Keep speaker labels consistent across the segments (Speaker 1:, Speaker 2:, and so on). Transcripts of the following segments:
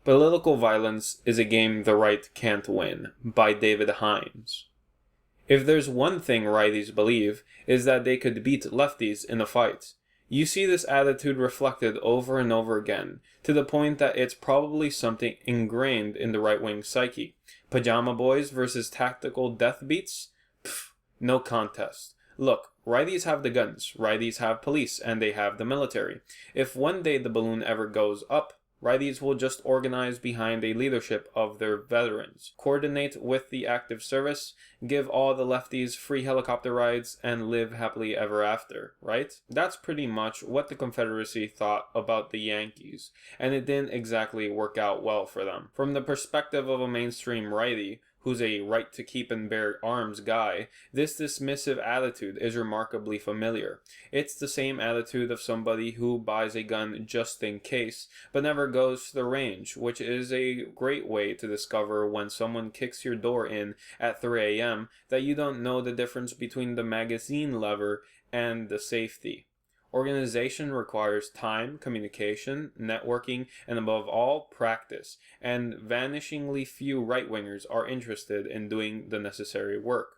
Speaker 1: Political Violence is a Game the Right Can't Win by David Hines. If there's one thing righties believe, is that they could beat lefties in a fight. You see this attitude reflected over and over again, to the point that it's probably something ingrained in the right-wing psyche. Pajama boys versus tactical deathbeats? Pfft, no contest. Look, righties have the guns, righties have police, and they have the military. If one day the balloon ever goes up, righties will just organize behind a leadership of their veterans, coordinate with the active service, give all the lefties free helicopter rides, and live happily ever after, right? That's pretty much what the Confederacy thought about the Yankees, and it didn't exactly work out well for them. From the perspective of a mainstream righty, who's a right to keep and bear arms guy, this dismissive attitude is remarkably familiar. It's the same attitude of somebody who buys a gun just in case, but never goes to the range, which is a great way to discover when someone kicks your door in at 3 a.m. that you don't know the difference between the magazine lever and the safety. Organization requires time, communication, networking, and above all, practice, and vanishingly few right-wingers are interested in doing the necessary work.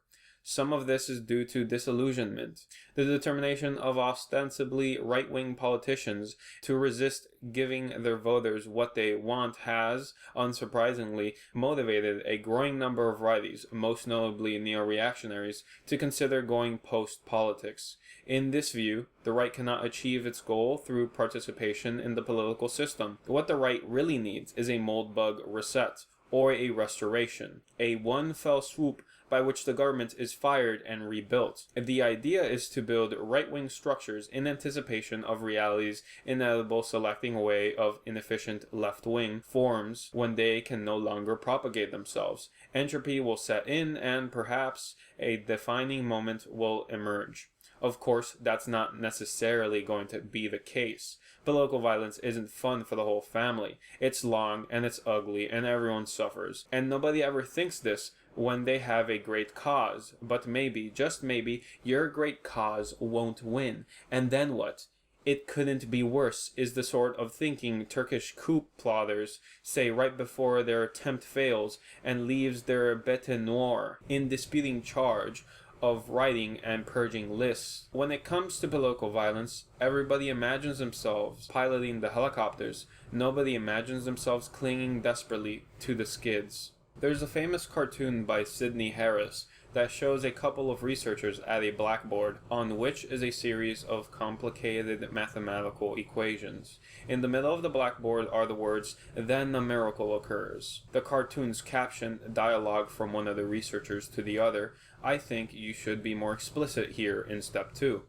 Speaker 1: Some of this is due to disillusionment, the determination of ostensibly right-wing politicians to resist giving their voters what they want has, unsurprisingly, motivated a growing number of righties, most notably neo-reactionaries, to consider going post-politics. In this view, the right cannot achieve its goal through participation in the political system. What the right really needs is a mold bug reset, or a restoration, a one fell swoop by which the government is fired and rebuilt. If the idea is to build right-wing structures in anticipation of reality's inevitable selecting away of inefficient left-wing forms when they can no longer propagate themselves, entropy will set in and perhaps a defining moment will emerge. Of course, that's not necessarily going to be the case. Political violence isn't fun for the whole family. It's long and it's ugly and everyone suffers. And nobody ever thinks this when they have a great cause. But maybe, just maybe, your great cause won't win. And then what? It couldn't be worse is the sort of thinking Turkish coup plotters say right before their attempt fails and leaves their bete noire in disputing charge of writing and purging lists. When it comes to political violence, everybody imagines themselves piloting the helicopters. Nobody imagines themselves clinging desperately to the skids. There's a famous cartoon by Sidney Harris that shows a couple of researchers at a blackboard on which is a series of complicated mathematical equations. In the middle of the blackboard are the words, "Then a miracle occurs." The cartoon's caption, dialogue from one of the researchers to the other, "I think you should be more explicit here in step 2.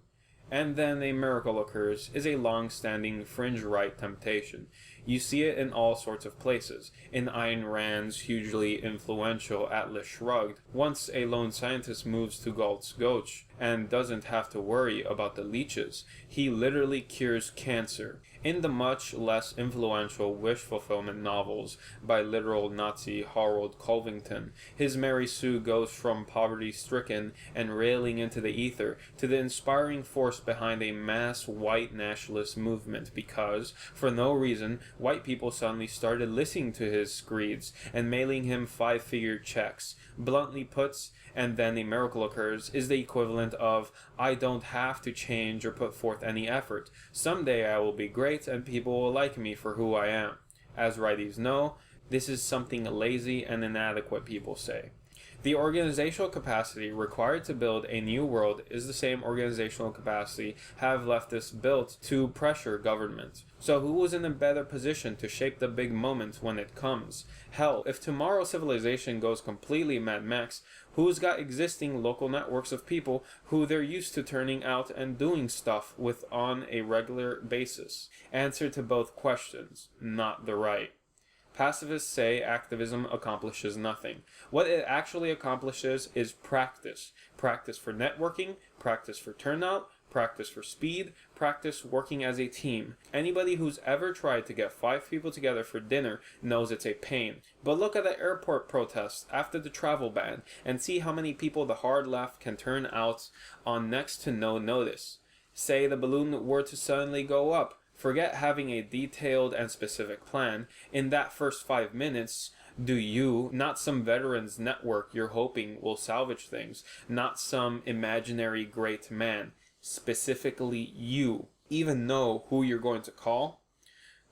Speaker 1: And then a miracle occurs is a long-standing fringe right temptation. You see it in all sorts of places. In Ayn Rand's hugely influential Atlas Shrugged, once a lone scientist moves to Galt's Gulch and doesn't have to worry about the leeches, he literally cures cancer. In the much less influential wish fulfillment novels by literal Nazi Harold Colvington, his Mary Sue goes from poverty-stricken and railing into the ether to the inspiring force behind a mass white nationalist movement because, for no reason, white people suddenly started listening to his screeds and mailing him 5-figure checks. Bluntly put, and then a miracle occurs is the equivalent of, I don't have to change or put forth any effort. Someday I will be great and people will like me for who I am. As righties know, this is something lazy and inadequate people say. The organizational capacity required to build a new world is the same organizational capacity have leftists built to pressure government. So who is in a better position to shape the big moment when it comes? Hell, if tomorrow civilization goes completely Mad Max, who's got existing local networks of people who they're used to turning out and doing stuff with on a regular basis? Answer to both questions, not the right. Pacifists say activism accomplishes nothing. What it actually accomplishes is practice. Practice for networking, practice for turnout, practice for speed, practice working as a team. Anybody who's ever tried to get 5 people together for dinner knows it's a pain. But look at the airport protests after the travel ban and see how many people the hard left can turn out on next to no notice. Say the balloon were to suddenly go up. Forget having a detailed and specific plan. In that first 5 minutes, do you, not some veterans network you're hoping will salvage things, not some imaginary great man, specifically you, even know who you're going to call?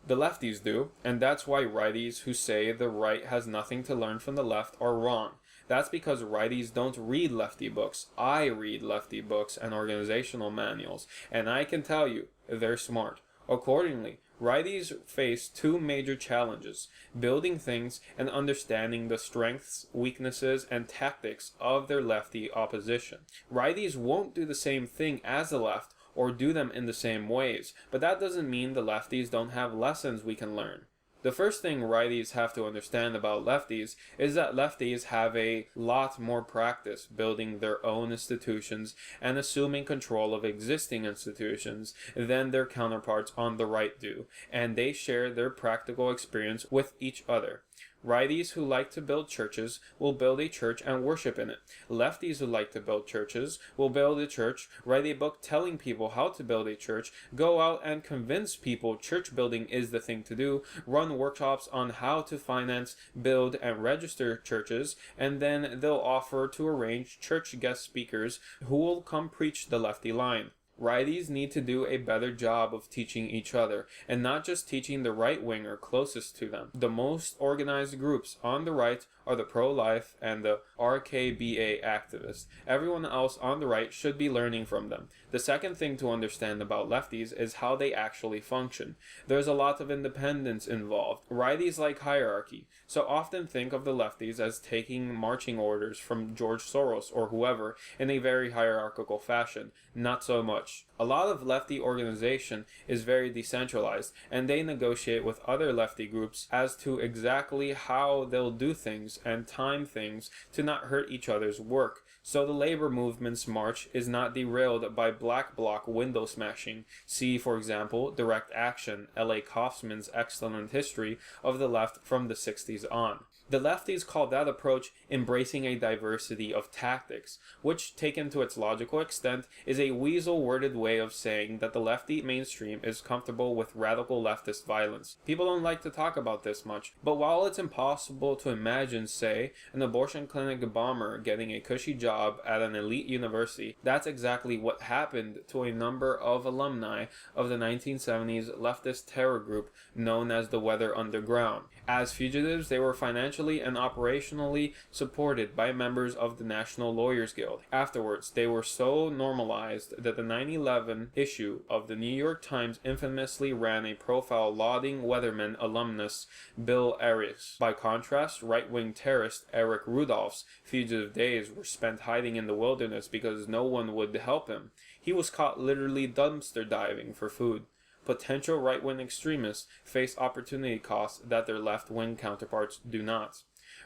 Speaker 1: The lefties do, and that's why righties who say the right has nothing to learn from the left are wrong. That's because righties don't read lefty books. I read lefty books and organizational manuals, and I can tell you, they're smart. Accordingly, righties face two major challenges: building things and understanding the strengths, weaknesses, and tactics of their lefty opposition. Righties won't do the same thing as the left, or do them in the same ways, but that doesn't mean the lefties don't have lessons we can learn. The first thing righties have to understand about lefties is that lefties have a lot more practice building their own institutions and assuming control of existing institutions than their counterparts on the right do, and they share their practical experience with each other. Righties who like to build churches will build a church and worship in it. Lefties who like to build churches will build a church, write a book telling people how to build a church, go out and convince people church building is the thing to do, run workshops on how to finance, build, and register churches, and then they'll offer to arrange church guest speakers who will come preach the lefty line. Righties need to do a better job of teaching each other, and not just teaching the right-winger closest to them. The most organized groups on the right are the pro-life and the RKBA activists. Everyone else on the right should be learning from them. The second thing to understand about lefties is how they actually function. There's a lot of independence involved. Righties like hierarchy, so often think of the lefties as taking marching orders from George Soros or whoever in a very hierarchical fashion. Not so much. A lot of lefty organization is very decentralized, and they negotiate with other lefty groups as to exactly how they'll do things and time things to not hurt each other's work. So the labor movement's march is not derailed by black bloc window smashing. See, for example, Direct Action, L.A. Kaufman's excellent history of the left from the 60s on. The lefties call that approach embracing a diversity of tactics, which, taken to its logical extent, is a weasel-worded way of saying that the lefty mainstream is comfortable with radical leftist violence. People don't like to talk about this much, but while it's impossible to imagine, say, an abortion clinic bomber getting a cushy job at an elite university, that's exactly what happened to a number of alumni of the 1970s leftist terror group known as the Weather Underground. As fugitives, they were financially and operationally supported by members of the National Lawyers Guild. Afterwards, they were so normalized that the 9/11 issue of the New York Times infamously ran a profile lauding Weatherman alumnus Bill Arias. By contrast, right-wing terrorist Eric Rudolph's fugitive days were spent hiding in the wilderness because no one would help him. He was caught literally dumpster diving for food. Potential right-wing extremists face opportunity costs that their left-wing counterparts do not.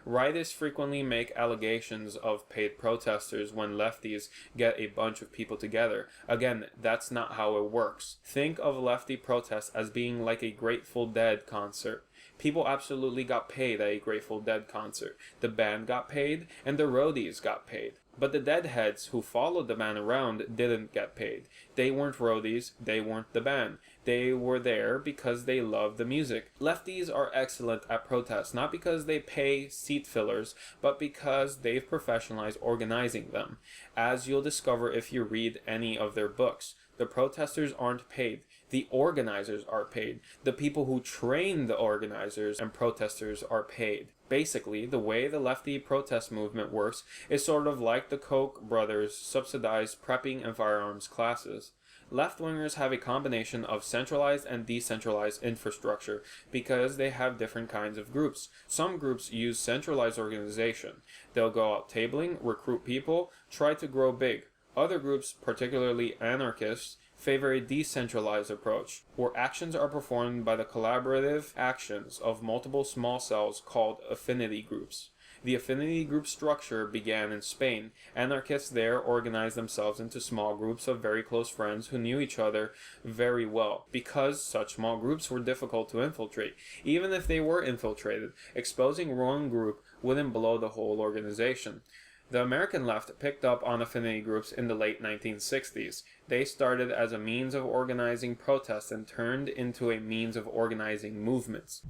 Speaker 1: Rightists frequently make allegations of paid protesters when lefties get a bunch of people together. Again, that's not how it works. Think of lefty protests as being like a Grateful Dead concert. People absolutely got paid at a Grateful Dead concert. The band got paid, and the roadies got paid. But the deadheads who followed the band around didn't get paid. They weren't roadies, they weren't the band. They were there because they loved the music. Lefties are excellent at protests, not because they pay seat fillers, but because they've professionalized organizing them. As you'll discover if you read any of their books, the protesters aren't paid. The organizers are paid. The people who train the organizers and protesters are paid. Basically, the way the lefty protest movement works is sort of like the Koch brothers subsidized prepping and firearms classes. Left-wingers have a combination of centralized and decentralized infrastructure because they have different kinds of groups. Some groups use centralized organization. They'll go out tabling, recruit people, try to grow big. Other groups, particularly anarchists, favor a decentralized approach, where actions are performed by the collaborative actions of multiple small cells called affinity groups. The affinity group structure began in Spain. Anarchists there organized themselves into small groups of very close friends who knew each other very well. Because such small groups were difficult to infiltrate. Even if they were infiltrated, exposing one group wouldn't blow the whole organization. The American left picked up on affinity groups in the late 1960s. They started as a means of organizing protests and turned into a means of organizing movements.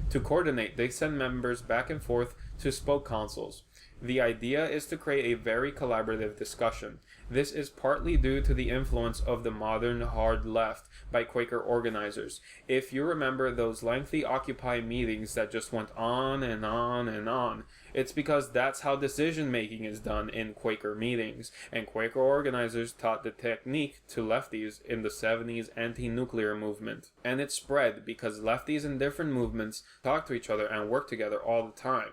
Speaker 1: To coordinate, they send members back and forth to spoke councils. The idea is to create a very collaborative discussion. This is partly due to the influence of the modern hard left by Quaker organizers. If you remember those lengthy Occupy meetings that just went on and on and on, it's because that's how decision making is done in Quaker meetings, and Quaker organizers taught the technique to lefties in the 70s anti-nuclear movement. And it spread because lefties in different movements talk to each other and work together all the time.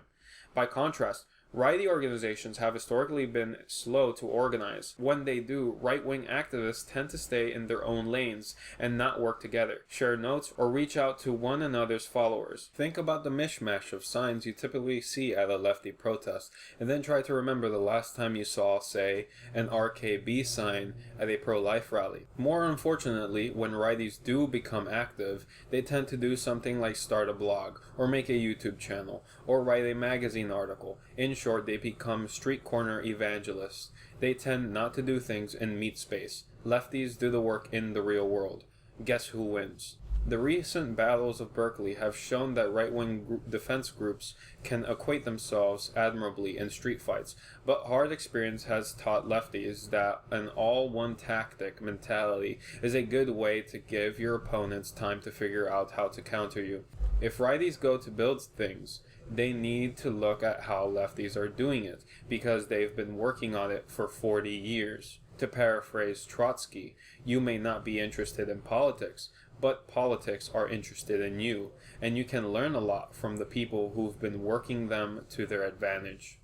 Speaker 1: By contrast, righty organizations have historically been slow to organize. When they do, right-wing activists tend to stay in their own lanes and not work together, share notes, or reach out to one another's followers. Think about the mishmash of signs you typically see at a lefty protest, and then try to remember the last time you saw, say, an RKB sign at a pro-life rally. More unfortunately, when righties do become active, they tend to do something like start a blog, or make a YouTube channel, or write a magazine article. In short, they become street corner evangelists. They tend not to do things in meat space. Lefties do the work in the real world. Guess who wins? The recent battles of Berkeley have shown that right-wing defense groups can equate themselves admirably in street fights, but hard experience has taught lefties that an all-one-tactic mentality is a good way to give your opponents time to figure out how to counter you. If righties go to build things, they need to look at how lefties are doing it, because they've been working on it for 40 years. To paraphrase Trotsky, you may not be interested in politics, but politics are interested in you, and you can learn a lot from the people who've been working them to their advantage.